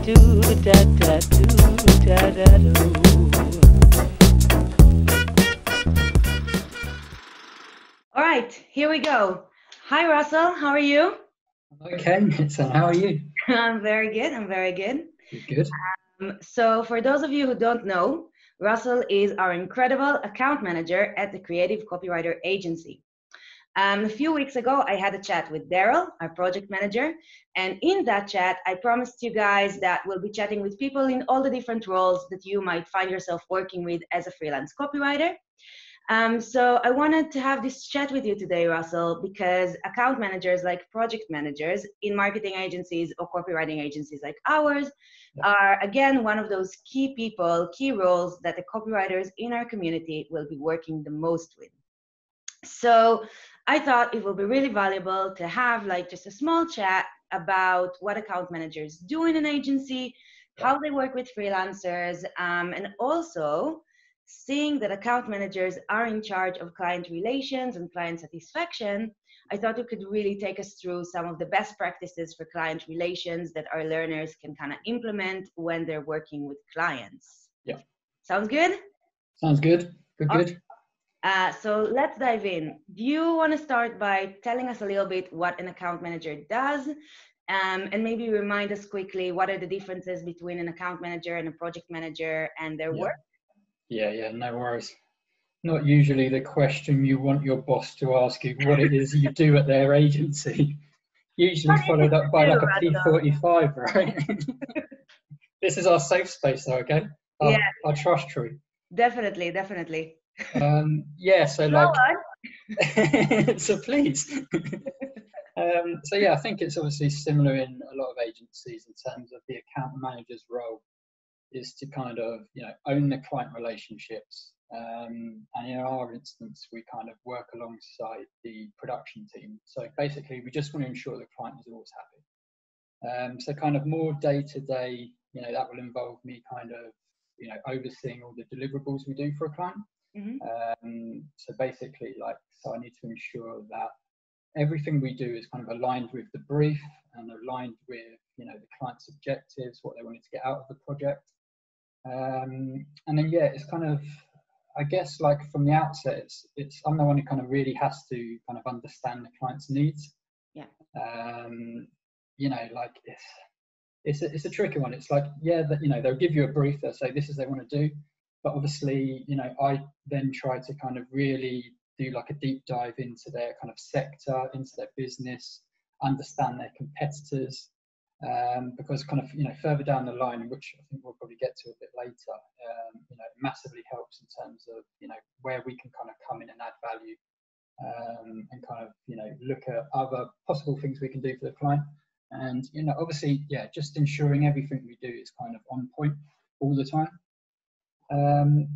All right, here we go. Hi, Russell. How are you? Okay, Nitzan, how are you? I'm very good. I'm very good. Good. So for those of you who don't know, Russell is our incredible account manager at the Creative Copywriter Agency. A few weeks ago, I had a chat with Daryl, our project manager, and in that chat, I promised you guys that we'll be chatting with people in all the different roles that you might find yourself working with as a freelance copywriter. So I wanted to have this chat with you today, Russell, because account managers like project managers in marketing agencies or copywriting agencies like ours are, again, one of those key people, key roles that the copywriters in our community will be working the most with. So I thought it would be really valuable to have like just a small chat about what account managers do in an agency, how they work with freelancers, and also seeing that account managers are in charge of client relations and client satisfaction. I thought you could really take us through some of the best practices for client relations that our learners can kind of implement when they're working with clients. Yeah. Sounds good? Sounds good. Good. So let's dive in. Do you want to start by telling us a little bit what an account manager does, and maybe remind us quickly what are the differences between an account manager and a project manager and their work? Yeah, no worries. Not usually the question you want your boss to ask you what it is you do at their agency. Usually followed up by like a P45, right? This is our safe space though, okay? Our trust tree. Definitely. So like, so please. So yeah, I think it's obviously similar in a lot of agencies in terms of the account manager's role is to kind of, own the client relationships. And in our instance, we kind of work alongside the production team. So basically, we just want to ensure the client is always happy. So kind of more day-to-day, that will involve me kind of, overseeing all the deliverables we do for a client. So basically, so I need to ensure that everything we do is kind of aligned with the brief and aligned with, the client's objectives, what they wanted to get out of the project. And then, it's kind of, I guess, like from the outset, I'm the one who kind of really has to kind of understand the client's needs. Like it's a tricky one. It's like, they'll give you a brief, they'll say this is what they want to do. But obviously, I then try to kind of really do like a deep dive into their kind of sector, into their business, understand their competitors, because kind of, further down the line, which I think we'll probably get to a bit later, it massively helps in terms of, where we can kind of come in and add value, and kind of, look at other possible things we can do for the client. And, obviously, just ensuring everything we do is kind of on point all the time.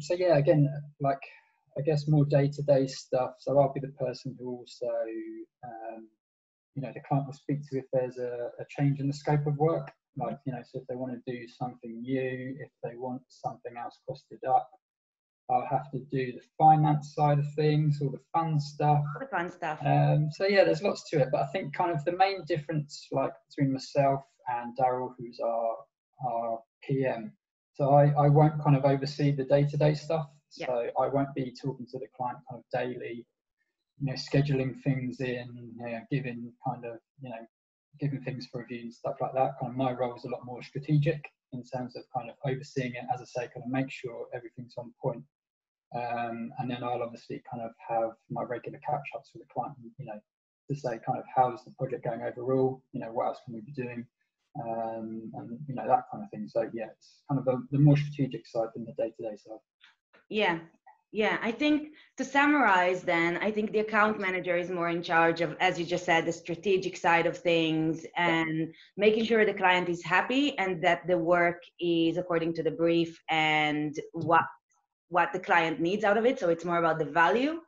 So again, like, I guess more day-to-day stuff. So I'll be the person who also, the client will speak to if there's a change in the scope of work. Like, so if they want to do something new, if they want something else costed up, I'll have to do the finance side of things, all the fun stuff. So there's lots to it. But I think kind of the main difference, like between myself and Daryl, who's our PM, so I won't kind of oversee the day-to-day stuff. So I won't be talking to the client kind of daily, scheduling things in, giving things for review and stuff like that. Kind of my role is a lot more strategic in terms of kind of overseeing it, as I say, kind of make sure everything's on point. And then I'll obviously kind of have my regular catch-ups with the client, to say kind of how's the project going overall, what else can we be doing, and that kind of thing. So it's kind of the more strategic side than the day-to-day side. I think to summarize then, I think the account manager is more in charge of, as you just said, the strategic side of things and making sure the client is happy and that the work is according to the brief and what the client needs out of it. So it's more about the value.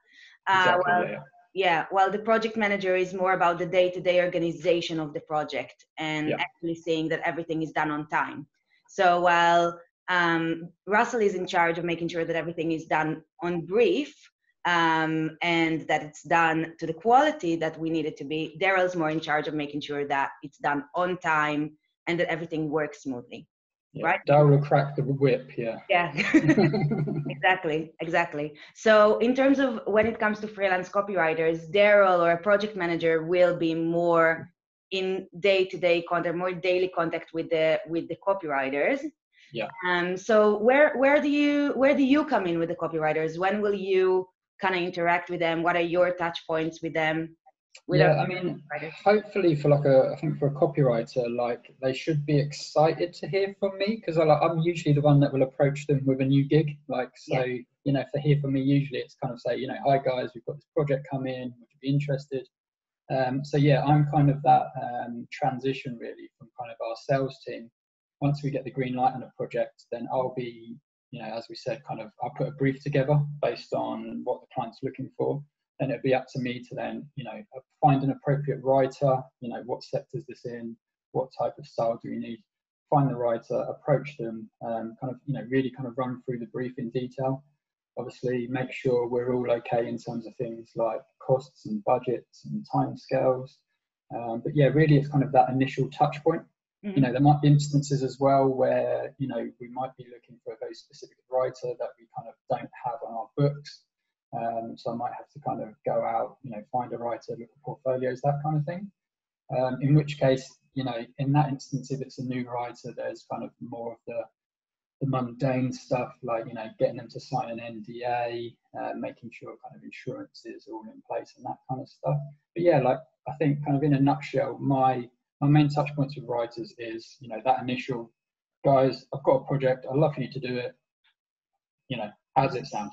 While the project manager is more about the day-to-day organization of the project and actually seeing that everything is done on time. So while Russell is in charge of making sure that everything is done on brief and that it's done to the quality that we need it to be, Daryl's more in charge of making sure that it's done on time and that everything works smoothly. Yeah, right? Daryl will crack the whip, yeah. Yeah, exactly. So in terms of when it comes to freelance copywriters, Daryl or a project manager will be more in day-to-day contact, more daily contact with the copywriters. Yeah. So where do you come in with the copywriters? When will you kind of interact with them? What are your touch points with them? Yeah, I mean, hopefully for I think for a copywriter, like they should be excited to hear from me, because I'm usually the one that will approach them with a new gig. Like, so, you know, if they hear from me, usually it's kind of say, you know, hi guys, we've got this project come in, would you be interested? So yeah, I'm kind of that transition really from kind of our sales team. Once we get the green light on a project, then I'll be, you know, as we said, kind of, I'll put a brief together based on what the client's looking for. Then it'd be up to me to then, you know, find an appropriate writer, you know, what sector is this in, what type of style do we need, find the writer, approach them, kind of, you know, really kind of run through the brief in detail. Obviously, make sure we're all okay in terms of things like costs and budgets and timescales. But yeah, really, it's kind of that initial touch point. You know, there might be instances as well where, you know, we might be looking for a very specific writer that we kind of don't have on our books. So I might have to kind of go out, you know, find a writer, look at portfolios, that kind of thing. In which case, you know, in that instance, if it's a new writer, there's kind of more of the mundane stuff, like, you know, getting them to sign an NDA, making sure kind of insurance is all in place and that kind of stuff. But yeah, like, I think kind of in a nutshell, my main touch points with writers is, you know, that initial, guys, I've got a project, I'd love for you to do it, you know, how does it sound?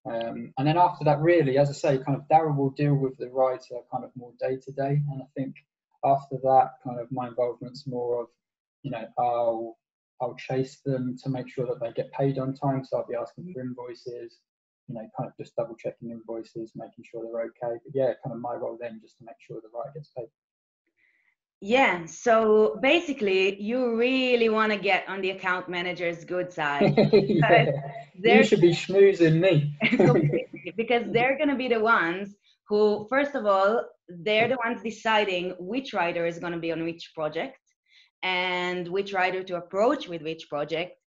And then after that, really, as I say, kind of Darren will deal with the writer kind of more day to day. And I think after that, kind of my involvement's more of, you know, I'll chase them to make sure that they get paid on time. So I'll be asking for invoices, you know, kind of just double checking invoices, making sure they're okay. But yeah, kind of my role then just to make sure the writer gets paid. Yeah, so basically, you really want to get on the account manager's good side. Yeah. You should be schmoozing me. Because they're going to be the ones who, first of all, they're the ones deciding which writer is going to be on which project and which writer to approach with which project.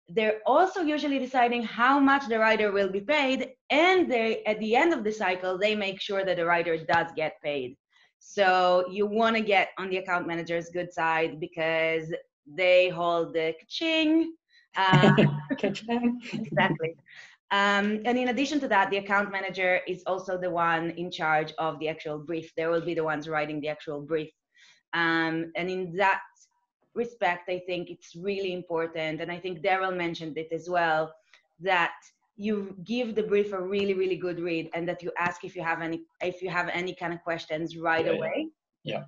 They're also usually deciding how much the writer will be paid, and they, at the end of the cycle, they make sure that the writer does get paid. So you want to get on the account manager's good side because they hold the ka-ching. Exactly. And in addition to that, the account manager is also the one in charge of the actual brief. They will be the ones writing the actual brief. And in that respect, I think it's really important, and I think Daryl mentioned it as well, that you give the brief a really, really good read, and that you ask if you have any kind of questions right away. Yeah.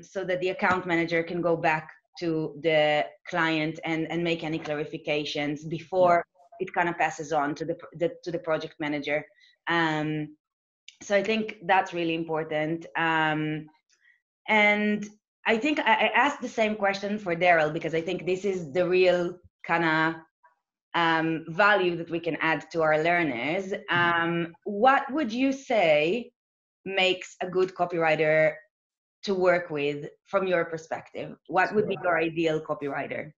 So that the account manager can go back to the client and make any clarifications before it kind of passes on to the project manager. So I think that's really important. And I think I asked the same question for Daryl because I think this is the real kind of value that we can add to our learners. What would you say makes a good copywriter to work with from your perspective? What would be your ideal copywriter?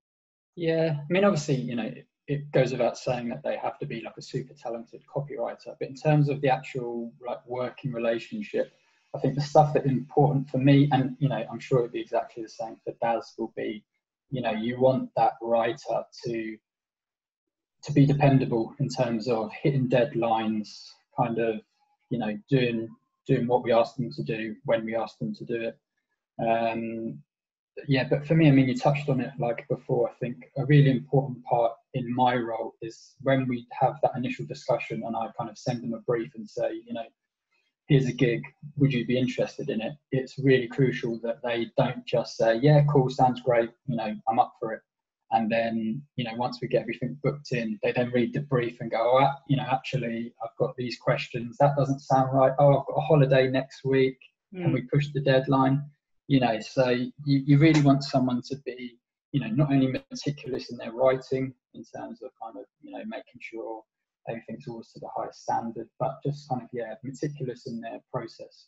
Yeah, I mean, obviously, you know, it goes without saying that they have to be like a super talented copywriter. But in terms of the actual like working relationship, I think the stuff that's important for me, and, you know, I'm sure it'd be exactly the same for Daz, will be, you know, you want that writer to be dependable in terms of hitting deadlines, kind of, you know, doing what we ask them to do when we ask them to do it. Yeah, but for me, I mean, you touched on it like before. I think a really important part in my role is when we have that initial discussion and I kind of send them a brief and say, you know, here's a gig, would you be interested in it? It's really crucial that they don't just say, yeah, cool, sounds great, you know, I'm up for it. And then, you know, once we get everything booked in, they then read the brief and go, oh, you know, actually, I've got these questions. That doesn't sound right. Oh, I've got a holiday next week. Can we push the deadline? You know, so you really want someone to be, you know, not only meticulous in their writing in terms of kind of, you know, making sure everything's always to the highest standard, but just kind of, yeah, meticulous in their process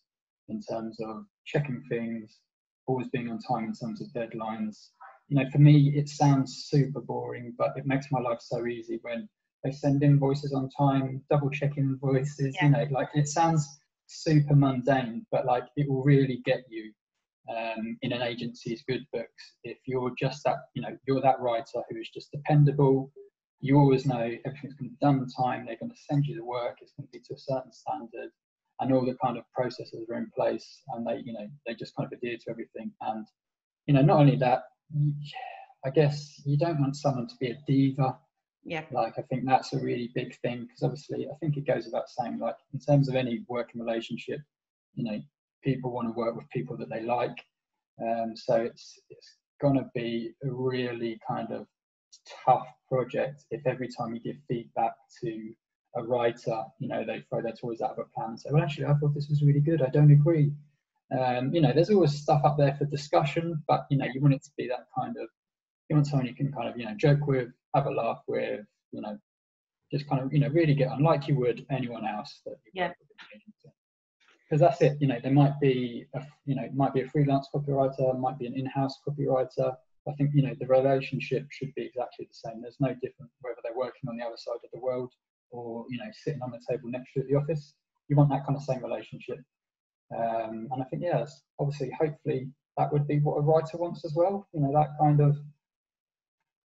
in terms of checking things, always being on time in terms of deadlines, you know, for me, it sounds super boring, but it makes my life so easy when they send invoices on time, double check invoices, you know, like it sounds super mundane, but like it will really get you in an agency's good books if you're just that, you know, you're that writer who is just dependable. You always know everything's going to be done on time. They're going to send you the work. It's going to be to a certain standard, and all the kind of processes are in place, and they, you know, they just kind of adhere to everything. And you know, not only that, I guess you don't want someone to be a diva. Yeah. Like, I think that's a really big thing, because obviously I think it goes without saying, like, in terms of any working relationship, you know, people want to work with people that they like. So it's going to be a really kind of tough project if every time you give feedback to a writer, you know, they throw their toys out of a plan and say, well, actually, I thought this was really good. I don't agree. You know, there's always stuff up there for discussion, but, you know, you want it to be that kind of, you want someone you can kind of, you know, joke with, have a laugh with, you know, just kind of, you know, really get on like you would anyone else that you work with. Because that's it, you know, there might be, you know, it might be a freelance copywriter, might be an in-house copywriter. I think, you know, the relationship should be exactly the same. There's no different whether they're working on the other side of the world or, you know, sitting on the table next to you at the office. You want that kind of same relationship. And I think, yes, obviously, hopefully that would be what a writer wants as well. You know, that kind of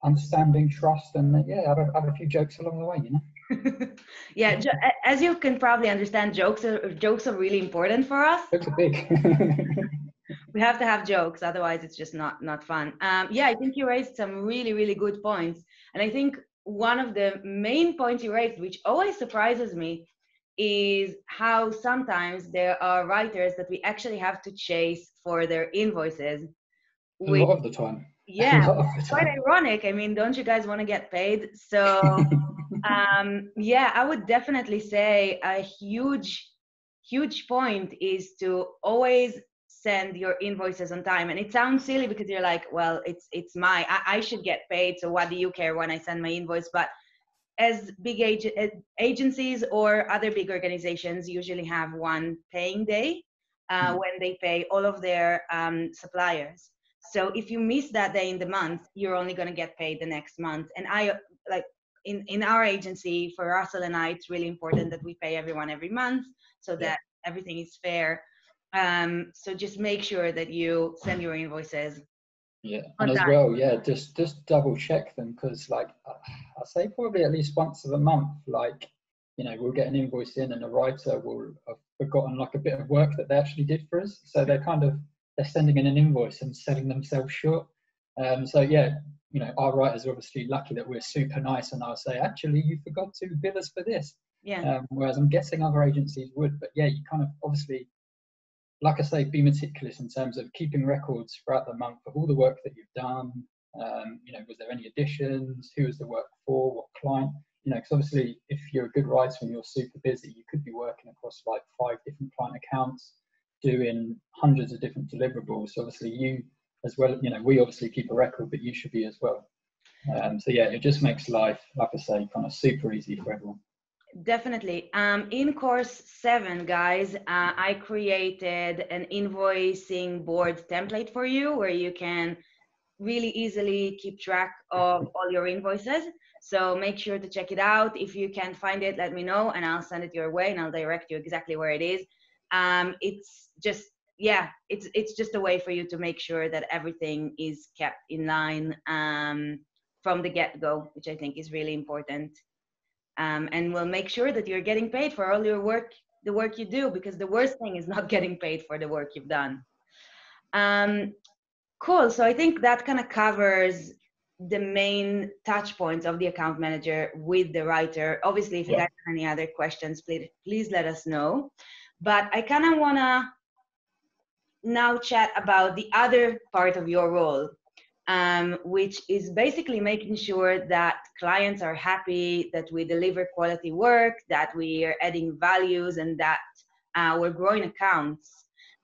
understanding, trust, and yeah, have a few jokes along the way, you know. Yeah, as you can probably understand, jokes are really important for us. Jokes are big. We have to have jokes, otherwise it's just not fun. Yeah, I think you raised some really good points, and I think one of the main points you raised, which always surprises me, is how sometimes there are writers that we actually have to chase for their invoices. A lot of the time. Yeah, quite ironic. I mean, don't you guys want to get paid? So yeah, I would definitely say a huge point is to always send your invoices on time. And it sounds silly because you're like, well, it's I should get paid, so what do you care when I send my invoice? But as big agencies or other big organizations usually have one paying day when they pay all of their suppliers. So if you miss that day in the month, you're only going to get paid the next month. And I like in our agency, for Russell and I, it's really important that we pay everyone every month so that everything is fair. So just make sure that you send your invoices. Yeah, and as well, yeah, just double check them, because like I say, probably at least once a month, like, you know, we'll get an invoice in and a writer will have forgotten like a bit of work that they actually did for us. So they're sending in an invoice and selling themselves short. So yeah, you know, our writers are obviously lucky that we're super nice and I'll say, actually, you forgot to bill us for this. Yeah. Whereas I'm guessing other agencies would, but yeah, you kind of obviously, like I say, be meticulous in terms of keeping records throughout the month of all the work that you've done. You know, was there any additions? Who was the work for? What client? You know, because obviously, if you're a good writer and you're super busy, you could be working across like 5 different client accounts, doing hundreds of different deliverables. So obviously, you as well, you know, we obviously keep a record, but you should be as well. So yeah, it just makes life, like I say, kind of super easy for everyone. Definitely. In course 7, guys, I created an invoicing board template for you where you can really easily keep track of all your invoices. So make sure to check it out. If you can't find it, let me know and I'll send it your way and I'll direct you exactly where it is. It's just, yeah, it's just a way for you to make sure that everything is kept in line from the get-go, which I think is really important. And we'll make sure that you're getting paid for all your work, the work you do, because the worst thing is not getting paid for the work you've done. Cool. So I think that kind of covers the main touch points of the account manager with the writer. Obviously, if you guys have any other questions, please let us know. But I kind of want to now chat about the other part of your role, which is basically making sure that clients are happy, that we deliver quality work, that we are adding values, and that we're growing accounts.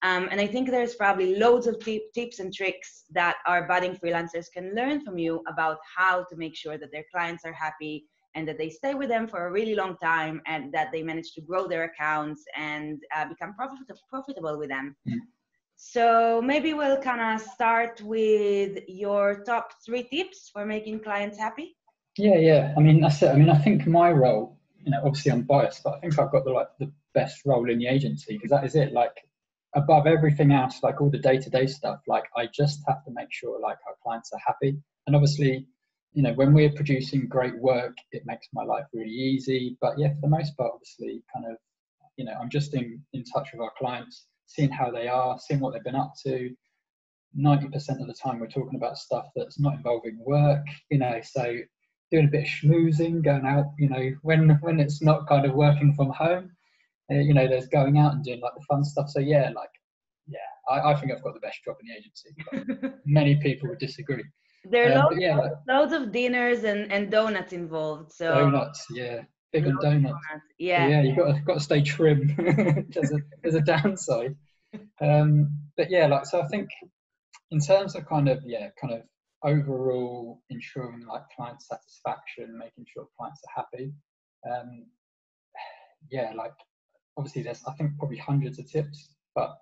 And I think there's probably loads of tips and tricks that our budding freelancers can learn from you about how to make sure that their clients are happy and that they stay with them for a really long time and that they manage to grow their accounts and become profitable with them. So maybe we'll kind of start with your top 3 tips for making clients happy. Yeah. I mean, that's it. I mean, I think my role, obviously I'm biased, but I think I've got the best role in the agency, because that is it. Like, above everything else, like all the day-to-day stuff, like I just have to make sure like our clients are happy. And obviously, when we're producing great work, it makes my life really easy. But yeah, for the most part, obviously, kind of, I'm just in touch with our clients, seeing how they are, seeing what they've been up to. 90% of the time we're talking about stuff that's not involving work, so doing a bit of schmoozing, going out, when it's not kind of working from home, there's going out and doing like the fun stuff. So yeah, I think I've got the best job in the agency, but many people would disagree. There are But yeah, loads of dinners and donuts involved. So donuts, yeah, big on donuts. So Yeah. yeah, you've got to stay trim. there's a downside. But yeah, so I think in terms of kind of overall ensuring like client satisfaction, making sure clients are happy. Obviously there's, I think, probably hundreds of tips, but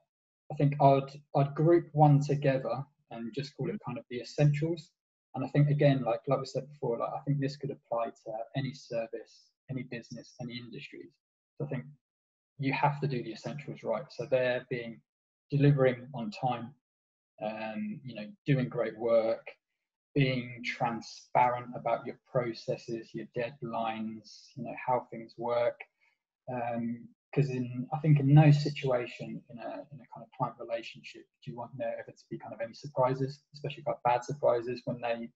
I think I'd group one together and just call it kind of the essentials. And I think, again, like we said before, like I think this could apply to any service, any business, any industries. So I think you have to do the essentials right. So they're being delivering on time, doing great work, being transparent about your processes, your deadlines, how things work. Because I think in no situation in a kind of client relationship do you want there ever to be kind of any surprises, especially quite bad surprises when they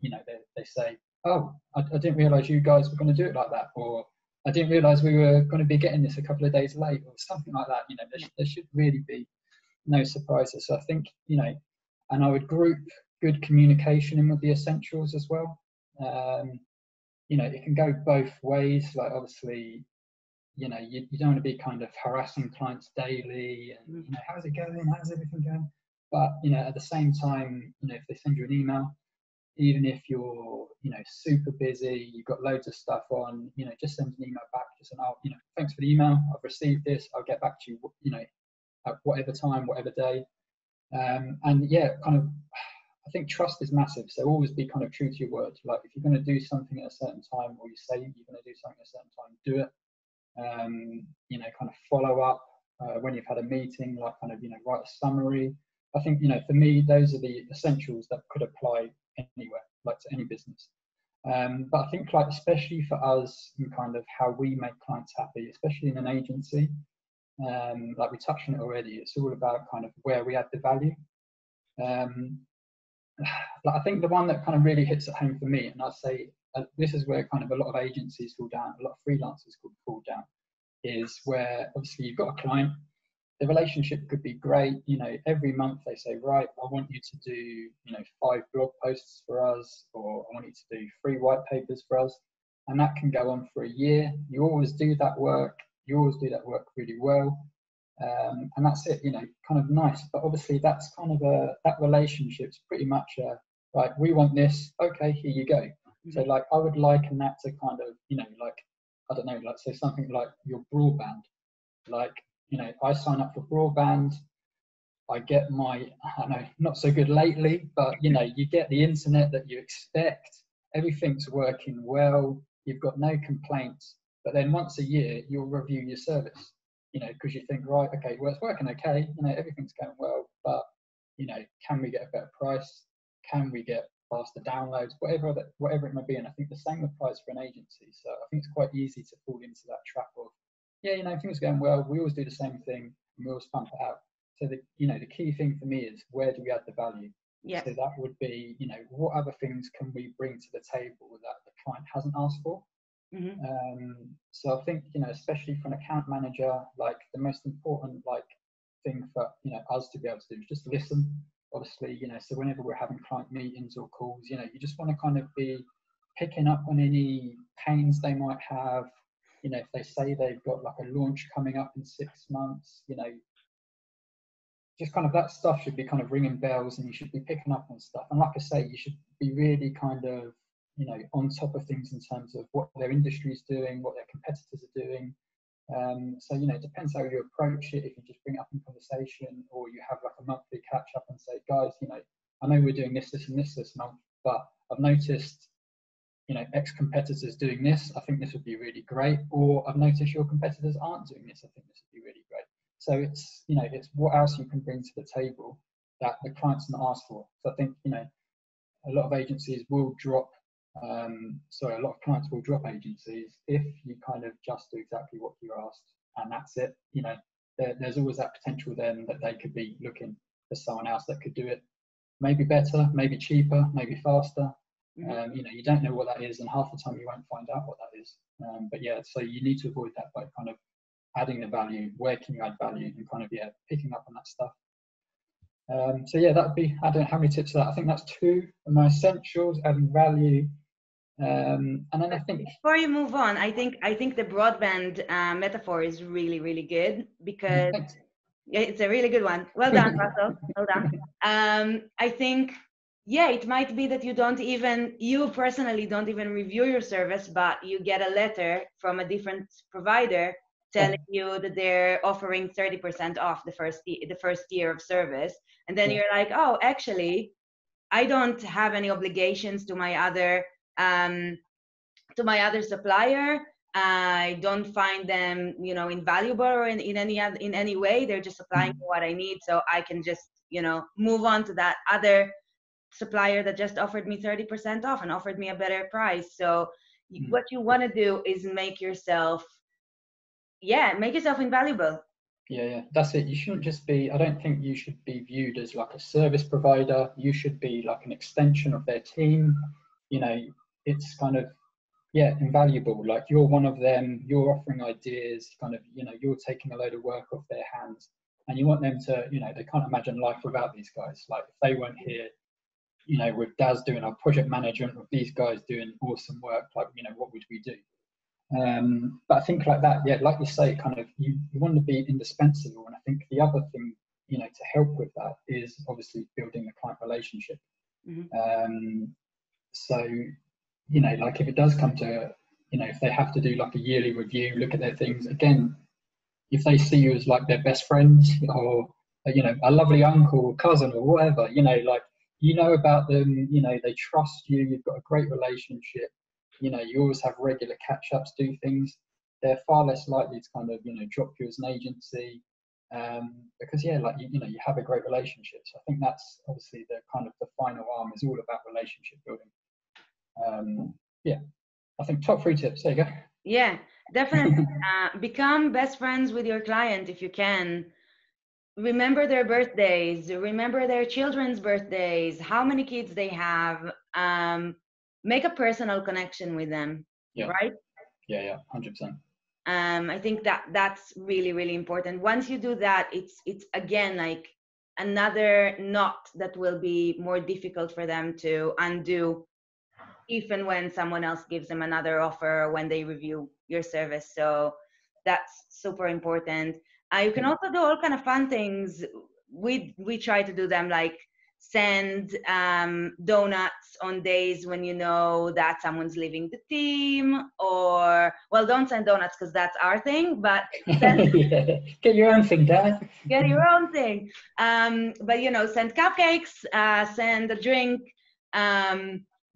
say, oh, I didn't realise you guys were going to do it like that, or I didn't realise we were going to be getting this a couple of days late, or something like that. There should really be no surprises. So I think, and I would group good communication in with the essentials as well. It can go both ways. Like obviously, you don't want to be kind of harassing clients daily and how's it going, how's everything going, but at the same time, if they send you an email, even if you're super busy, you've got loads of stuff on, just send an email back, just an, thanks for the email, I've received this, I'll get back to you, at whatever time, whatever day. And yeah, kind of, I think trust is massive. So always be kind of true to your word. Like if you're going to do something at a certain time, or you say you're going to do something at a certain time, do it. Kind of follow up when you've had a meeting, like kind of, write a summary. I think, for me, those are the essentials that could apply anywhere, like to any business. But I think like, especially for us in kind of how we make clients happy, especially in an agency, like we touched on it already, it's all about kind of where we add the value. Like I think the one that kind of really hits at home for me, and I'd say this is where kind of a lot of agencies fall down, a lot of freelancers fall down, is where obviously you've got a client, the relationship could be great, every month they say, right, I want you to do, 5 blog posts for us, or I want you to do 3 white papers for us, and that can go on for a year. You always do that work, really well, and that's it, kind of nice. But obviously that's kind of that relationship's pretty much right, we want this, okay, here you go. So like I would liken that to kind of, like, I don't know, like say something like your broadband. Like, I sign up for broadband, I get my, I know, not so good lately, but you get the internet that you expect, everything's working well, you've got no complaints, but then once a year you'll review your service, because you think, right, okay, well, it's working okay, everything's going well, but can we get a better price? Can we get faster downloads? Whatever it may be. And I think the same applies for an agency. So I think it's quite easy to fall into that trap of, yeah, things are going well, we always do the same thing and we always pump it out. So the key thing for me is, where do we add the value? Yeah. So that would be, what other things can we bring to the table that the client hasn't asked for? So I think, especially for an account manager, like the most important thing for us to be able to do is just listen. Obviously, so whenever we're having client meetings or calls, you just want to kind of be picking up on any pains they might have. If they say they've got like a launch coming up in 6 months, just kind of that stuff should be kind of ringing bells, and you should be picking up on stuff. And like I say, you should be really kind of, on top of things in terms of what their industry is doing, what their competitors are doing. So, it depends how you approach it. If you just bring it up in conversation, or you have like a monthly guys, I know we're doing this month, but I've noticed, X competitors doing this. I think this would be really great. Or I've noticed your competitors aren't doing this. I think this would be really great. So it's, it's what else you can bring to the table that the client's not asked for. So I think, a lot of agencies will drop, a lot of clients will drop agencies if you kind of just do exactly what you asked and that's it. There's always that potential then that they could be looking for someone else that could do it maybe better, maybe cheaper, maybe faster. You don't know what that is, and half the time you won't find out what that is. But yeah, so you need to avoid that by kind of adding the value. Where can you add value, and kind of picking up on that stuff. So yeah, that'd be, I don't know how many tips for that. I think that's 2 of my essentials: adding value. And then I think before you move on, I think the broadband metaphor is really, really good, because it's a really good one. Well done, Russell. Well done. I think, it might be that you personally don't even review your service, but you get a letter from a different provider telling you that they're offering 30% off the first year of service. And then you're like, oh, actually, I don't have any obligations to my other supplier. I don't find them, invaluable or in any way. They're just supplying what I need, so I can just, move on to that other supplier that just offered me 30% off and offered me a better price. So what you want to do is make yourself invaluable. Yeah, that's it. You shouldn't just be, I don't think you should be viewed as like a service provider. You should be like an extension of their team. It's kind of, invaluable. Like, you're one of them, you're offering ideas, kind of, you're taking a load of work off their hands, and you want them to, they can't imagine life without these guys. Like, if they weren't here, with Daz doing our project management, with these guys doing awesome work, like, what would we do? But I think like that, like you say, kind of, you want to be indispensable. And I think the other thing, to help with that is obviously building the client relationship. So, like, if it does come to, if they have to do like a yearly review, look at their things again, if they see you as like their best friend, or, a lovely uncle or cousin or whatever, like, about them, they trust you, you've got a great relationship, you always have regular catch-ups, do things, they're far less likely to kind of, drop you as an agency, because like, you have a great relationship. So I think that's obviously the kind of the final arm is all about relationship building. I think top 3 tips. There you go. Yeah, definitely. Become best friends with your client if you can. Remember their birthdays, remember their children's birthdays, how many kids they have. Make a personal connection with them, right? Yeah, 100%. I think that's really, really important. Once you do that, it's again like another knot that will be more difficult for them to undo, even when someone else gives them another offer or when they review your service. So that's super important. You can also do all kind of fun things. We try to do them, like send donuts on days when you know that someone's leaving the team, or, well, don't send donuts because that's our thing, but get your own thing, Dad. Get your own thing. But send cupcakes, send a drink,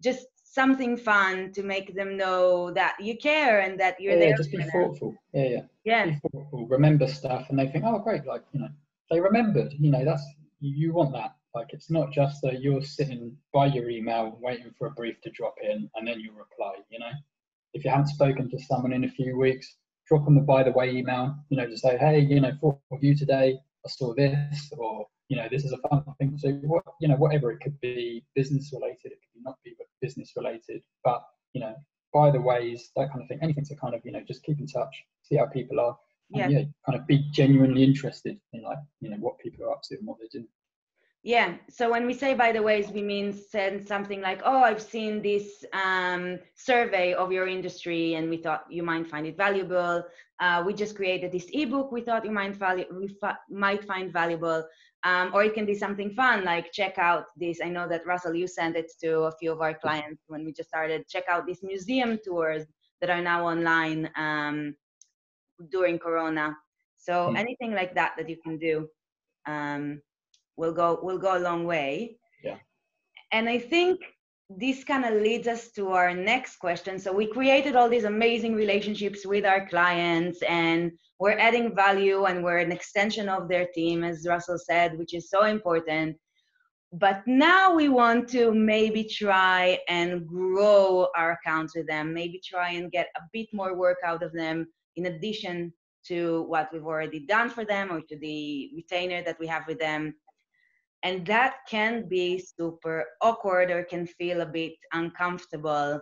just something fun to make them know that you care and that you're there. Just be thoughtful. Yeah. Be thoughtful. Remember stuff, and they think, oh, great, like, they remembered. That's, you want that. Like, it's not just that you're sitting by your email waiting for a brief to drop in and then you reply. If you haven't spoken to someone in a few weeks, drop them a by the way email. To say, hey, thought of you today. I saw this, or this is a fun thing to do. Whatever it could be, business related. It could not be business related, but by the ways, that kind of thing. Anything to kind of just keep in touch, see how people are, and kind of be genuinely interested in, like, what people are up to and what they're doing. Yeah. So when we say by the ways, we mean send something like, oh, I've seen this survey of your industry and we thought you might find it valuable. We just created this ebook we thought you might find valuable. Or it can be something fun, like check out this. I know that, Russell, you sent it to a few of our clients when we just started. Check out these museum tours that are now online during Corona. So anything like that you can do. will go a long way. Yeah. And I think this kind of leads us to our next question. So we created all these amazing relationships with our clients, and we're adding value, and we're an extension of their team, as Russell said, which is so important. But now we want to maybe try and grow our accounts with them, maybe try and get a bit more work out of them in addition to what we've already done for them or to the retainer that we have with them. And that can be super awkward or can feel a bit uncomfortable.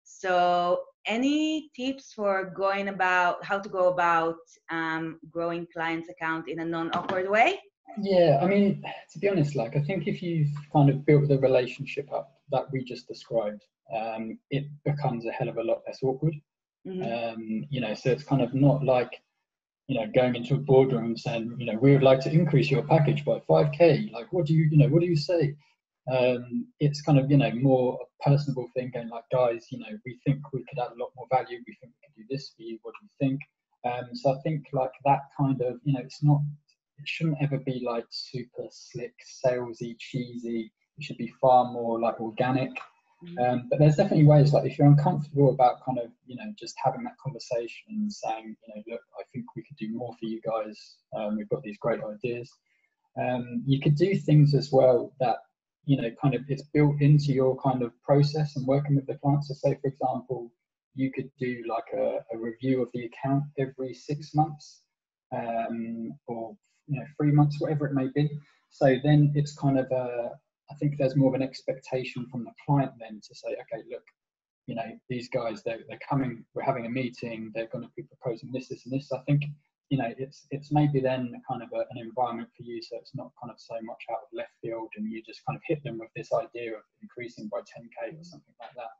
So any tips for how to go about growing clients' account in a non-awkward way? Yeah, I mean, to be honest, like I think if you've kind of built the relationship up that we just described, it becomes a hell of a lot less awkward. You know, so it's kind of not like, you know, going into a boardroom and saying, you know, we would like to increase your package by 5K. Like, what do you say? It's kind of, you know, more a personable thing, going like, guys, you know, we think we could add a lot more value. We think we could do this for you. What do you think? So I think like that kind of, you know, it shouldn't ever be like super slick, salesy, cheesy. It should be far more like organic. But there's definitely ways, like if you're uncomfortable about kind of, you know, just having that conversation and saying, you know, look, I think we could do more for you guys. We've got these great ideas. You could do things as well that, you know, kind of it's built into your kind of process and working with the clients. So say, for example, you could do like a review of the account every 6 months, or, you know, 3 months, whatever it may be. So then it's kind of I think there's more of an expectation from the client then to say, okay, look, you know, these guys, they're coming, we're having a meeting, they're going to be proposing this, this, and this. I think, you know, it's maybe then kind of an environment for you, so it's not kind of so much out of left field and you just kind of hit them with this idea of increasing by 10K or something like that.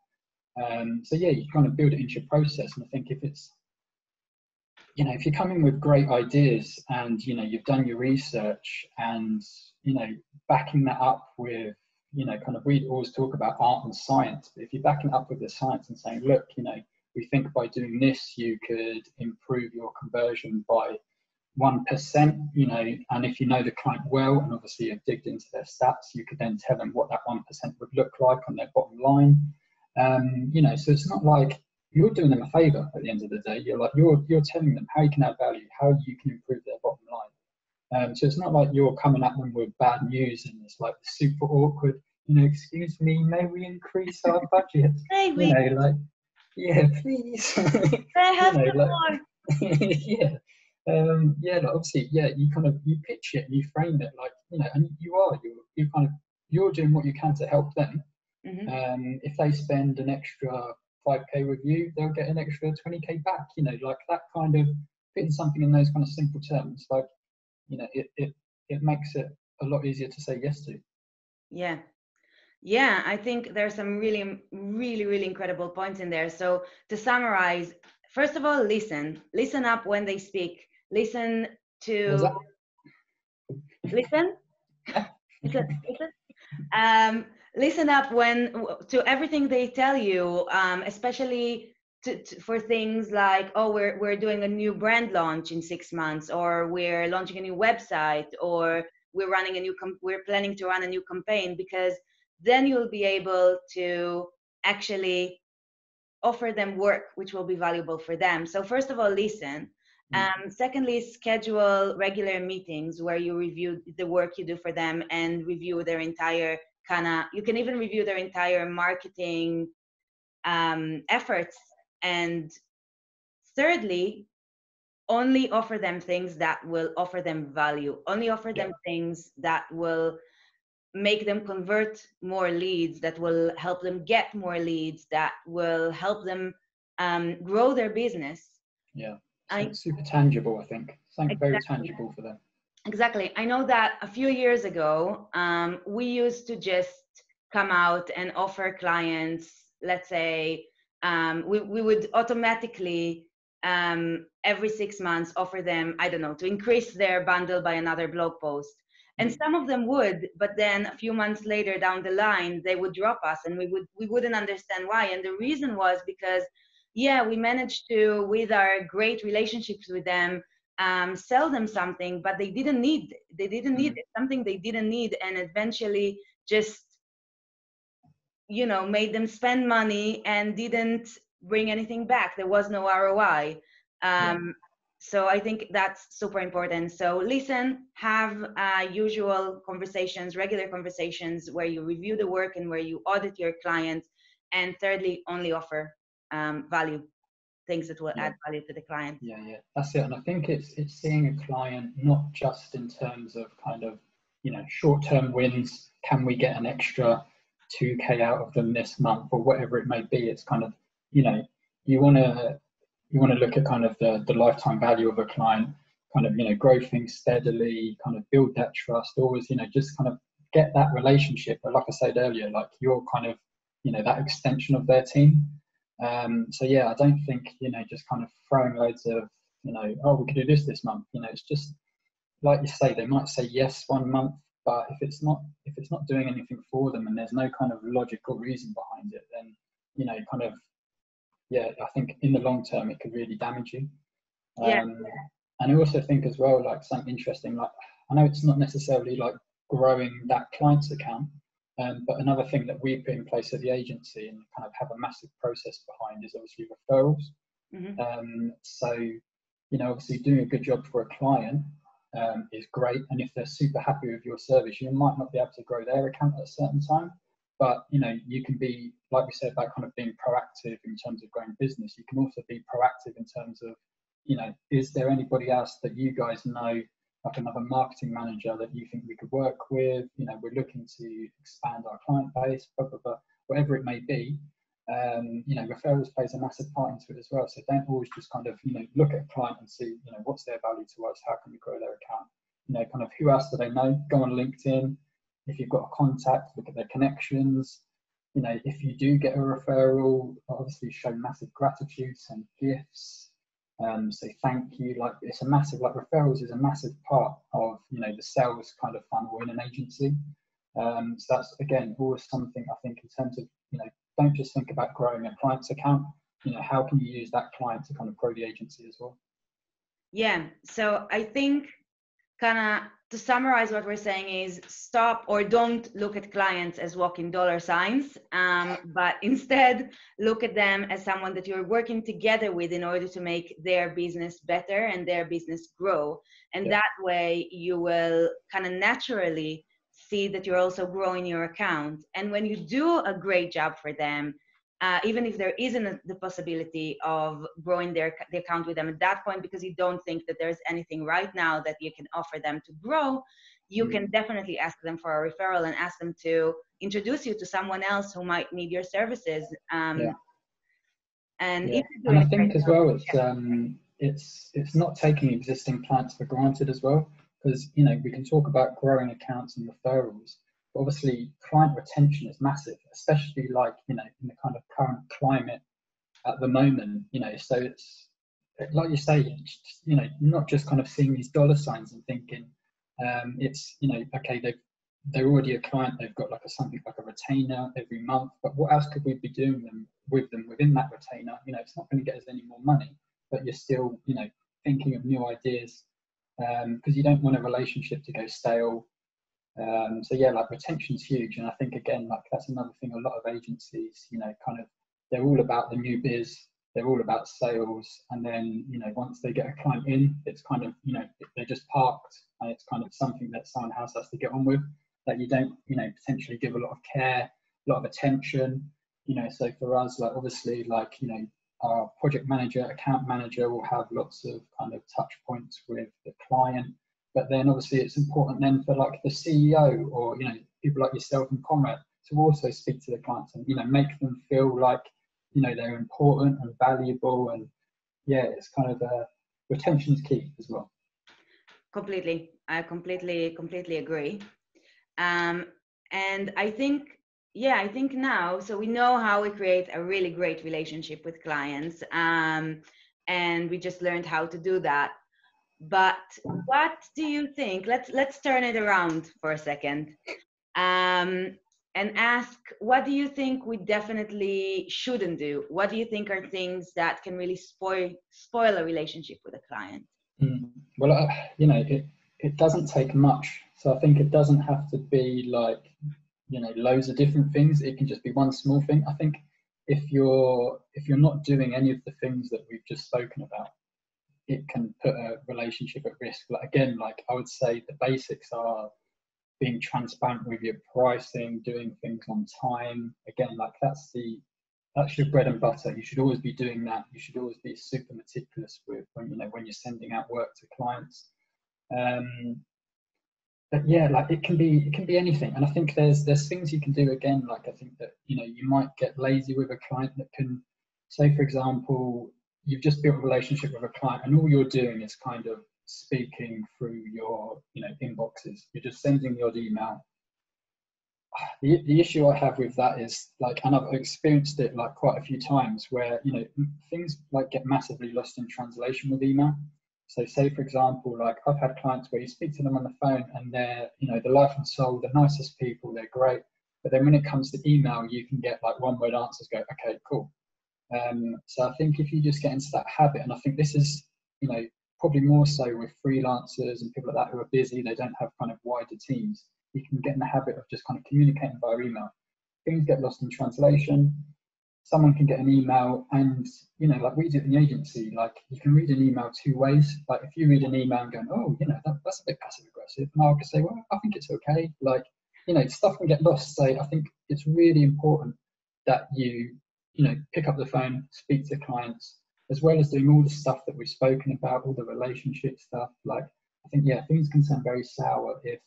So yeah, you kind of build it into your process, and I think if it's, you know, if you're coming with great ideas and, you know, you've done your research and, you know, backing that up with, you know, kind of, we always talk about art and science, but if you're backing it up with the science and saying, look, you know, we think by doing this, you could improve your conversion by 1%, you know, and if you know the client well, and obviously you've digged into their stats, you could then tell them what that 1% would look like on their bottom line. You know, so it's not like you're doing them a favor at the end of the day. You're like, you're telling them how you can add value, how you can improve their bottom line. So it's not like you're coming at them with bad news and it's like super awkward, you know, excuse me, may we increase our budget? You know, like, yeah, please. I have more. Yeah. Yeah, like obviously, yeah, you pitch it and you frame it like, you know, and you're doing what you can to help them. If they spend an extra 5K with you, they'll get an extra 20K back, you know, like that kind of putting something in those kind of simple terms, like, you know, it makes it a lot easier to say yes to. Yeah, I think there's some really, really, really incredible points in there. So to summarize, first of all, listen up when they speak. Listen. Listen up to everything they tell you, especially for things like, oh, we're doing a new brand launch in 6 months, or we're launching a new website, or we're planning to run a new campaign, because then you'll be able to actually offer them work which will be valuable for them. So first of all, listen. Secondly, schedule regular meetings where you review the work you do for them and review their entire you can even review their entire marketing efforts. And thirdly, only offer them things that will offer them value. Only offer them things that will make them convert more leads, that will help them get more leads, that will help them grow their business. Yeah, super tangible, I think. Something very tangible for them. Exactly. I know that a few years ago, we used to just come out and offer clients, let's say, we would automatically every 6 months offer them, I don't know, to increase their bundle by another blog post. And some of them would, but then a few months later down the line, they would drop us and we wouldn't understand why. And the reason was because, yeah, we managed to, with our great relationships with them, sell them something, but they didn't need it, something they didn't need, and eventually just, made them spend money and didn't bring anything back. There was no ROI. So I think that's super important. So listen, have usual conversations, regular conversations where you review the work and where you audit your client. And thirdly, only offer value, things that will add value to the client. Yeah, that's it. And I think it's seeing a client not just in terms of kind of, short-term wins. Can we get an extra 2K out of them this month or whatever it may be? It's kind of, you want to look at kind of the lifetime value of a client, kind of, grow things steadily, kind of build that trust, always, just kind of get that relationship. But like I said earlier, like you're kind of, that extension of their team. So yeah, I don't think, just kind of throwing loads of, oh, we could do this month. It's just like you say, they might say yes one month, but if it's not doing anything for them and there's no kind of logical reason behind it, then, kind of, I think in the long term, it could really damage you. And I also think as well, like something interesting, like I know it's not necessarily like growing that client's account, but another thing that we put in place at the agency and kind of have a massive process behind is obviously referrals. So, obviously doing a good job for a client is great. And if they're super happy with your service, you might not be able to grow their account at a certain time, but, you can be, like we said, about kind of being proactive in terms of growing business. You can also be proactive in terms of, is there anybody else that you guys know, like another marketing manager that you think we could work with? We're looking to expand our client base, blah, blah, blah, whatever it may be. Referrals plays a massive part into it as well. So don't always just kind of, look at a client and see, what's their value to us? How can we grow their account? Kind of who else do they know? Go on LinkedIn. If you've got a contact, look at their connections. If you do get a referral, obviously show massive gratitude, send gifts, say thank you. Like it's a massive, like referrals is a massive part of, the sales kind of funnel in an agency. So that's, again, always something I think in terms of, don't just think about growing a client's account. How can you use that client to kind of grow the agency as well? Yeah. So I think kind of to summarize what we're saying is stop or don't look at clients as walking dollar signs, but instead look at them as someone that you're working together with in order to make their business better and their business grow. And that way you will kind of naturally see that you're also growing your account. And when you do a great job for them, even if there isn't the possibility of growing the account with them at that point, because you don't think that there's anything right now that you can offer them to grow, you can definitely ask them for a referral and ask them to introduce you to someone else who might need your services. And I think as well, it's not taking existing clients for granted as well, because we can talk about growing accounts and referrals. Obviously, client retention is massive, especially like, in the kind of current climate at the moment, so it's like you say, not just kind of seeing these dollar signs and thinking, it's, okay, they're already a client, they've got like something like a retainer every month, but what else could we be doing with them within that retainer? It's not going to get us any more money, but you're still, thinking of new ideas, because you don't want a relationship to go stale. So yeah, like retention's huge. And I think, again, like that's another thing, a lot of agencies, kind of, they're all about the new biz, they're all about sales. And then, once they get a client in, it's kind of, they're just parked, and it's kind of something that someone else has to get on with, that you don't, potentially give a lot of care, a lot of attention. So for us, like obviously, like, our project manager, account manager will have lots of kind of touch points with the client. But then obviously it's important then for like the CEO or, people like yourself and Conrad to also speak to the clients and, make them feel like, they're important and valuable. And it's kind of retention is key as well. Completely. I completely agree. And I think now, so we know how we create a really great relationship with clients. And we just learned how to do that. But what do you think? Let's turn it around for a second, and ask, what do you think we definitely shouldn't do? What do you think are things that can really spoil a relationship with a client? Well, it doesn't take much. So I think it doesn't have to be like, loads of different things. It can just be one small thing. I think if you're not doing any of the things that we've just spoken about, it can put a relationship at risk. Like again, like I would say the basics are being transparent with your pricing, doing things on time. Again, like that's your bread and butter. You should always be doing that. You should always be super meticulous with when you're sending out work to clients. But yeah, like it can be anything. And I think there's things you can do again. Like I think that you might get lazy with a client that can say, for example, you've just built a relationship with a client and all you're doing is kind of speaking through your inboxes. You're just sending the odd email. The issue I have with that is like, and I've experienced it like quite a few times where things like get massively lost in translation with email. So say for example, like I've had clients where you speak to them on the phone and they're the life and soul, the nicest people, they're great, but then when it comes to email you can get like one word answers, go okay cool. So I think if you just get into that habit, and I think this is probably more so with freelancers and people like that who are busy, they don't have kind of wider teams, you can get in the habit of just kind of communicating via email. Things get lost in translation. Someone can get an email and, like we do in the agency, like you can read an email two ways. Like if you read an email and going, oh, that's a bit passive aggressive. And I can say, well, I think it's okay. Like, stuff can get lost. So I think it's really important that you pick up the phone, speak to clients, as well as doing all the stuff that we've spoken about, all the relationship stuff. Like, I think, yeah, things can turn very sour if,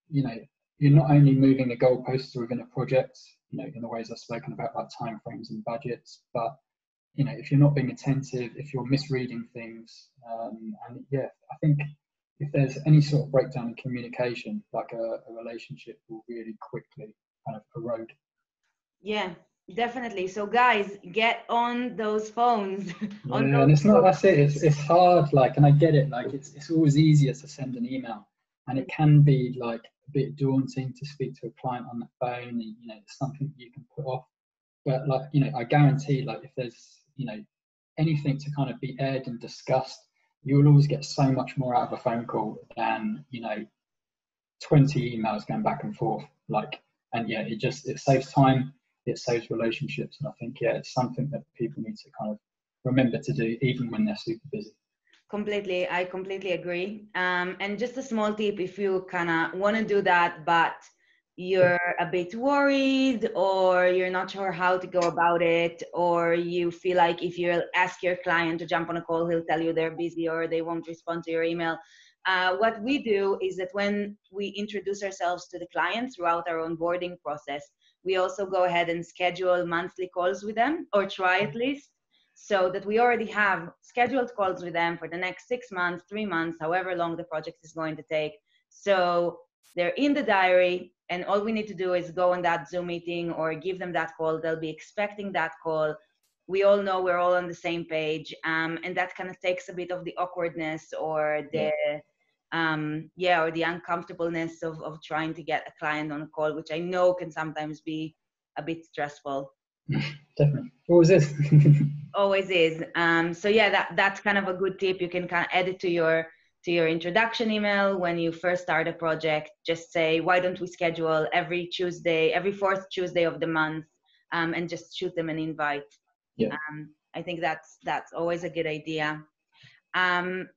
you're not only moving the goalposts within a project, in the ways I've spoken about, like timeframes and budgets, but, if you're not being attentive, if you're misreading things, and yeah, I think if there's any sort of breakdown in communication, like a relationship will really quickly kind of erode. Yeah, definitely. So guys, get on those phones. Yeah, and it's not, that's it. It's hard, like, and I get it. Like, it's always easier to send an email, and it can be like a bit daunting to speak to a client on the phone. And, it's something you can put off. But like, I guarantee, like, if there's anything to kind of be aired and discussed, you'll always get so much more out of a phone call than 20 emails going back and forth. Like, and yeah, it saves time. It saves relationships, and I think it's something that people need to kind of remember to do even when they're super busy. I completely agree. And just a small tip, if you kind of want to do that, but you're a bit worried or you're not sure how to go about it, or you feel like if you ask your client to jump on a call, he'll tell you they're busy or they won't respond to your email. What we do is that when we introduce ourselves to the client throughout our onboarding process, we also go ahead and schedule monthly calls with them, or try at least, so that we already have scheduled calls with them for the next 6 months, 3 months, however long the project is going to take. So they're in the diary, and all we need to do is go on that Zoom meeting or give them that call. They'll be expecting that call. We all know we're all on the same page, and that kind of takes a bit of the awkwardness or the or the uncomfortableness of trying to get a client on a call, which I know can sometimes be a bit stressful. Definitely. Always is. Always is. So yeah, that's kind of a good tip. You can kind of add it to your introduction email when you first start a project. Just say, why don't we schedule every fourth Tuesday of the month, and just shoot them an invite. Yeah. I think that's always a good idea. And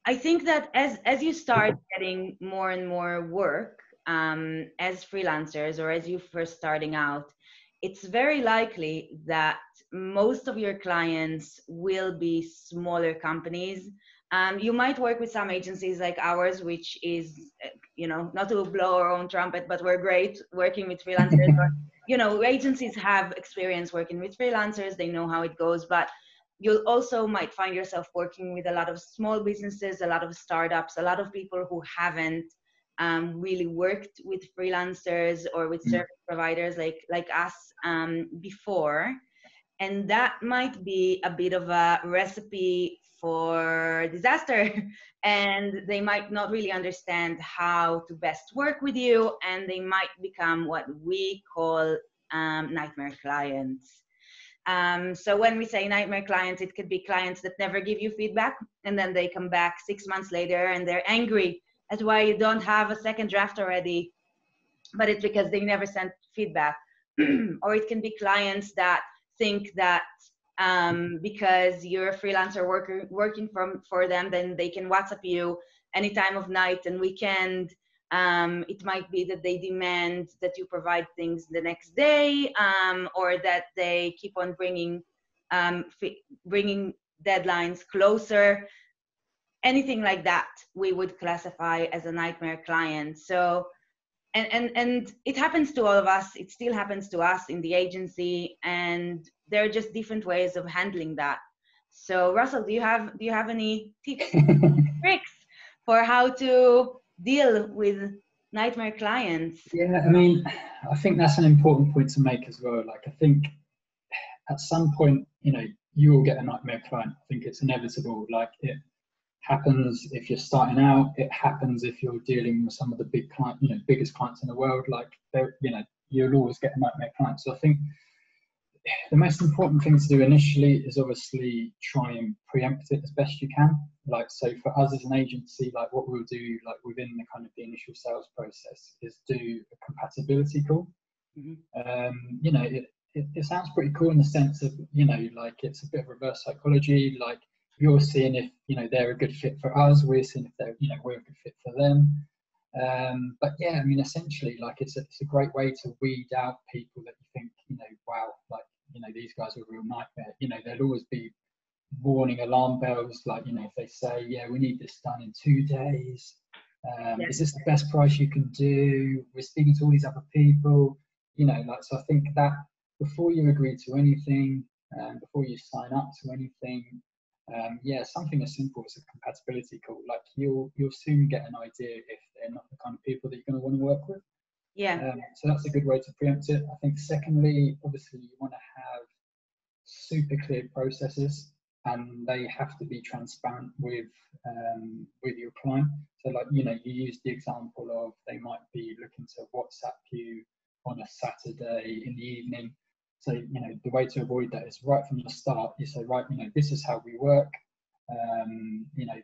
I think that as you start getting more and more work as freelancers, or as you first starting out, it's very likely that most of your clients will be smaller companies. You might work with some agencies like ours, which is, not to blow our own trumpet, but we're great working with freelancers. Or, agencies have experience working with freelancers. They know how it goes, but you'll also might find yourself working with a lot of small businesses, a lot of startups, a lot of people who haven't really worked with freelancers or with service providers like us before. And that might be a bit of a recipe for disaster. And they might not really understand how to best work with you, and they might become what we call nightmare clients. So when we say nightmare clients, it could be clients that never give you feedback, and then they come back 6 months later and they're angry at why you don't have a second draft already, but it's because they never sent feedback. Or it can be clients that think that because you're a freelancer working for them, then they can WhatsApp you any time of night and weekend. It might be that they demand that you provide things the next day, or that they keep on bringing deadlines closer. Anything like that, we would classify as a nightmare client. So, and it happens to all of us. It still happens to us in the agency, and there are just different ways of handling that. So, Russell, do you have any tips, tricks for how to deal with nightmare clients? Yeah, I mean, I think that's an important point to make as well. Like, I think at some point, you will get a nightmare client. I think it's inevitable. Like, it happens if you're starting out. It happens if you're dealing with some of the big client, biggest clients in the world. Like, you'll always get a nightmare client. So I think the most important thing to do initially is obviously try and preempt it as best you can. Like, so for us as an agency, like what we'll do, like within the kind of the initial sales process, is do a compatibility call. It sounds pretty cool in the sense of, like it's a bit of reverse psychology. Like, you're seeing if, they're a good fit for us, we're seeing if they're, we're a good fit for them. But yeah, I mean, essentially, like it's a great way to weed out people that you think, wow, like, these guys are a real nightmare. There'll always be warning alarm bells, like, if they say, yeah, we need this done in 2 days. Is this the best price you can do? We're speaking to all these other people, like, so I think that before you agree to anything, before you sign up to anything, something as simple as a compatibility call, like you'll soon get an idea if they're not the kind of people that you're going to want to work with. So that's a good way to preempt it. I think secondly, obviously you want to have super clear processes, and they have to be transparent with your client. So like, you use the example of they might be looking to WhatsApp you on a Saturday in the evening. So, the way to avoid that is right from the start, you say, right, this is how we work.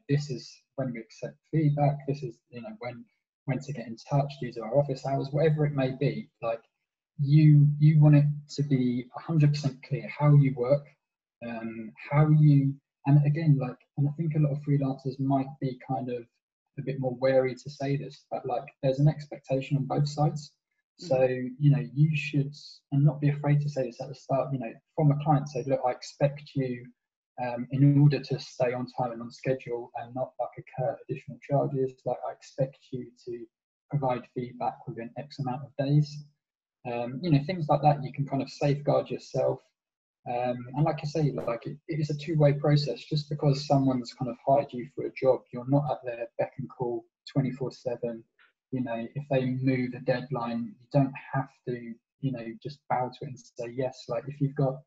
This is when we accept feedback. This is, when to get in touch, these are our office hours, whatever it may be. Like, you want it to be 100% clear how you work, and again, like, and I think a lot of freelancers might be kind of a bit more wary to say this, but like, there's an expectation on both sides. So, you should, and not be afraid to say this at the start, from a client, say, look, I expect you, in order to stay on time and on schedule and not like incur additional charges, like I expect you to provide feedback within X amount of days. Things like that, you can kind of safeguard yourself. And like I say, like it is a two-way process. Just because someone's kind of hired you for a job, you're not at their beck and call 24/7. If they move a deadline, you don't have to, just bow to it and say yes. Like, if you've got,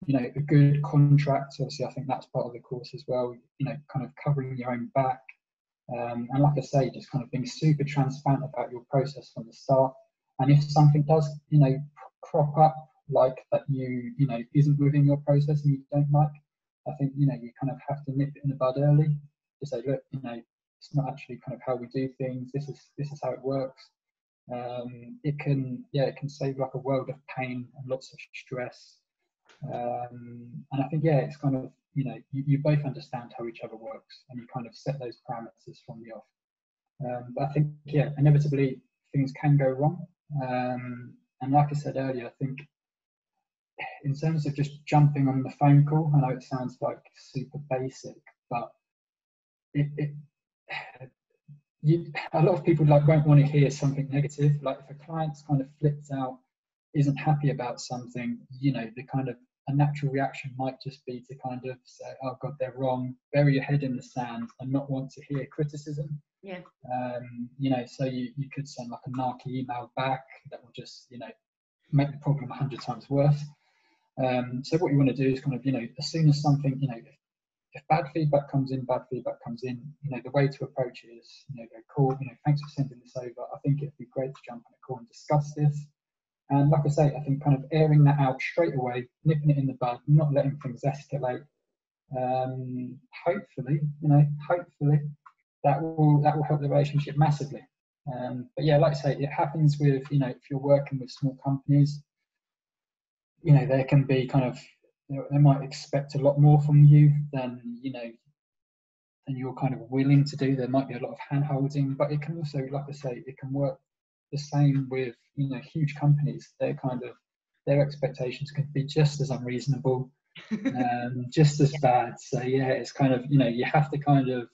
a good contract, obviously I think that's part of the course as well, kind of covering your own back. And like I say, just kind of being super transparent about your process from the start. And if something does, crop up, like that isn't within your process and you don't like, I think, you kind of have to nip it in the bud early. To say, look, it's not actually kind of how we do things. This is how it works. It can save like a world of pain and lots of stress. And I think, it's kind of, you both understand how each other works, and you kind of set those parameters from the off. But I think, inevitably things can go wrong. And like I said earlier, I think in terms of just jumping on the phone call, I know it sounds like super basic, but a lot of people won't want to hear something negative. Like, if a client's kind of flipped out, isn't happy about something, the kind of a natural reaction might just be to kind of say, oh God, they're wrong, bury your head in the sand and not want to hear criticism. So you could send like a narky email back that will just, make the problem 100 times worse. So what you want to do is kind of, as soon as something, if bad feedback comes in, the way to approach it is, go, cool, thanks for sending this over. I think it'd be great to jump on a call and discuss this. And like I say, I think kind of airing that out straight away, nipping it in the bud, not letting things escalate. Hopefully that will help the relationship massively. But yeah, like I say, it happens with, if you're working with small companies, there can be kind of, they might expect a lot more from you than you're kind of willing to do. There might be a lot of hand holding, but it can also, like I say, it can work the same with, huge companies. Their expectations can be just as unreasonable, just as bad. So yeah, it's kind of, you have to kind of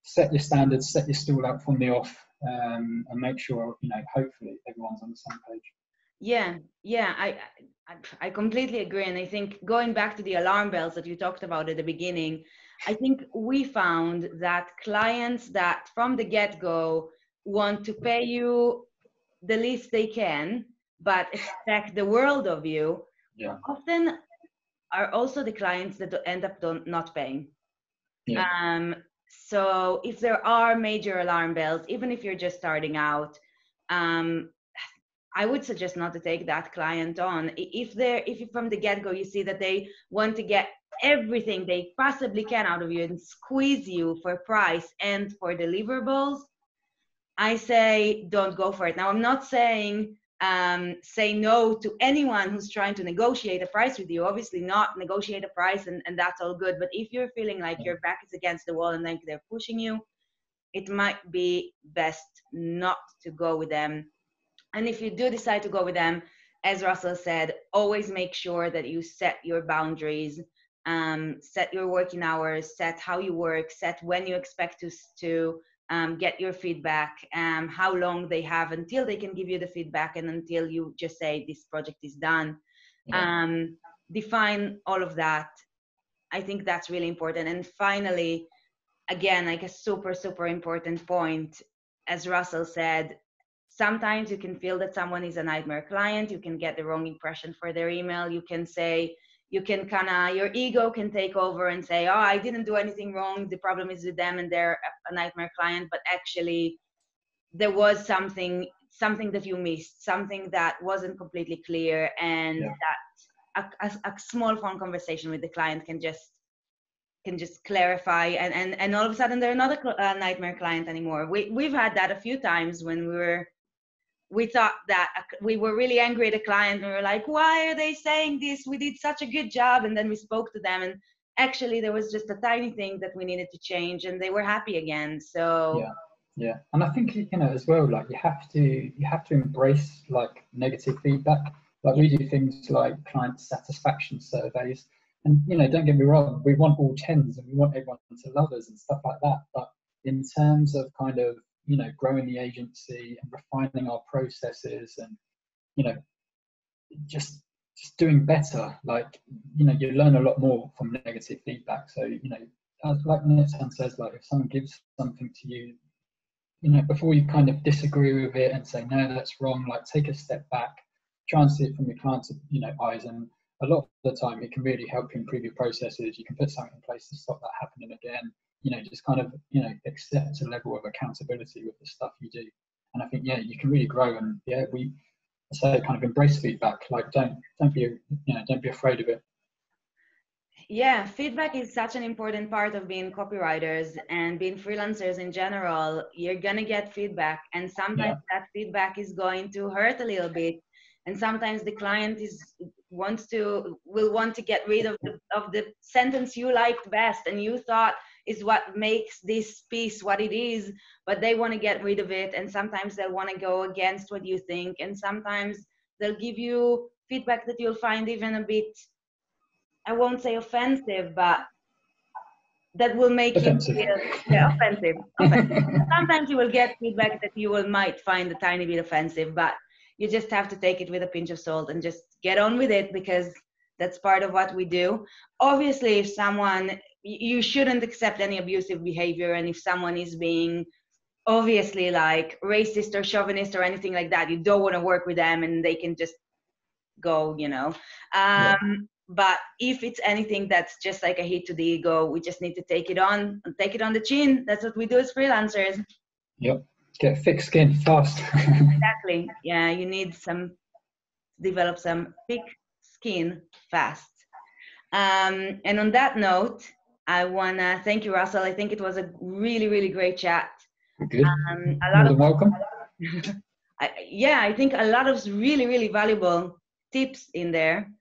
set your standards, set your stall out from the off, and make sure, hopefully everyone's on the same page. Yeah, I completely agree. And I think going back to the alarm bells that you talked about at the beginning, I think we found that clients that from the get-go want to pay you the least they can, but expect the world of you, often are also the clients that end up not paying. So if there are major alarm bells, even if you're just starting out, I would suggest not to take that client on. If from the get-go you see that they want to get everything they possibly can out of you and squeeze you for price and for deliverables, I say don't go for it. Now, I'm not saying say no to anyone who's trying to negotiate a price with you. Obviously not negotiate a price and that's all good. But if you're feeling like your back is against the wall and like they're pushing you, it might be best not to go with them. And if you do decide to go with them, as Russell said, always make sure that you set your boundaries, set your working hours, set how you work, set when you expect to get your feedback, how long they have until they can give you the feedback and until you just say this project is done. Define all of that. I think that's really important. And finally, again, like a super, super important point, as Russell said, sometimes you can feel that someone is a nightmare client. You can get the wrong impression for their email. You can say, your ego can take over and say, oh, I didn't do anything wrong. The problem is with them and they're a nightmare client. But actually, there was something that you missed, something that wasn't completely clear. And that a small phone conversation with the client can just clarify. And all of a sudden, they're not a nightmare client anymore. We've had that a few times when we thought that we were really angry at a client and we were like, why are they saying this? We did such a good job. And then we spoke to them and actually there was just a tiny thing that we needed to change and they were happy again. So yeah. And I think, as well, like you have to embrace like negative feedback. Like we do things like client satisfaction surveys and, don't get me wrong, we want all 10s and we want everyone to love us and stuff like that. But in terms of kind of, growing the agency and refining our processes and, just doing better, like, you learn a lot more from negative feedback. So, like Nitzan says, like if someone gives something to you, before you kind of disagree with it and say, no, that's wrong, like take a step back, try and see it from your client's, eyes. And a lot of the time it can really help you improve your processes. You can put something in place to stop that happening again. Just kind of, accept a level of accountability with the stuff you do. And I think, you can really grow. And we say kind of embrace feedback. Like don't be afraid of it. Yeah, feedback is such an important part of being copywriters and being freelancers in general. You're gonna get feedback, and sometimes that feedback is going to hurt a little bit. And sometimes the client will want to get rid of the sentence you liked best and you thought is what makes this piece what it is, but they want to get rid of it. And sometimes they'll want to go against what you think. And sometimes they'll give you feedback that you'll find even a bit, I won't say offensive, but that will make offensive. You feel offensive. Sometimes you will get feedback that you might find a tiny bit offensive, but you just have to take it with a pinch of salt and just get on with it because that's part of what we do. Obviously, if you shouldn't accept any abusive behavior, and if someone is being obviously like racist or chauvinist or anything like that, you don't want to work with them and they can just go, But if it's anything that's just like a hit to the ego, we just need to take it on the chin. That's what we do as freelancers. Yep. Get thick skin fast. Exactly. Yeah, you need some to develop some thick skin fast. And on that note, I want to thank you, Russell. I think it was a really, really great chat. Good. A lot of welcome. I think a lot of really, really valuable tips in there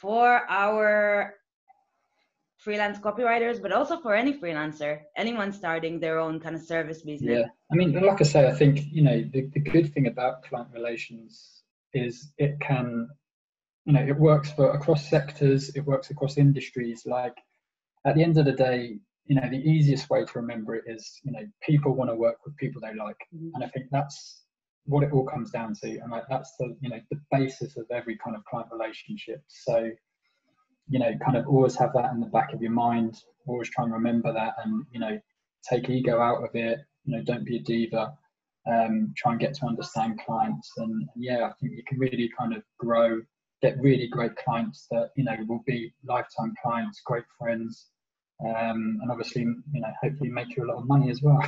for our freelance copywriters, but also for any freelancer, anyone starting their own kind of service business. Yeah, I mean, like I say, I think, you know, the good thing about client relations is it can, you know, it works for across sectors, it works across industries. Like, at the end of the day, you know, the easiest way to remember it is, you know, people want to work with people they like. And I think that's what it all comes down to. And like, that's the, you know, the basis of every kind of client relationship. So, you know, kind of always have that in the back of your mind, always try and remember that, and, you know, take ego out of it, you know, don't be a diva, try and get to understand clients. And yeah, I think you can really kind of grow, get really great clients that, you know, will be lifetime clients, great friends, and obviously, you know, hopefully make you a lot of money as well.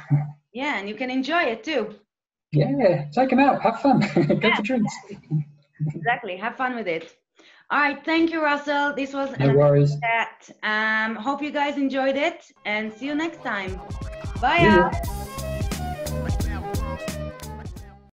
Yeah, and you can enjoy it too. Yeah, take them out, have fun, go for drinks. Exactly, have fun with it. All right, thank you, Russell. This was no worries. Chat. Hope you guys enjoyed it, and see you next time. Bye.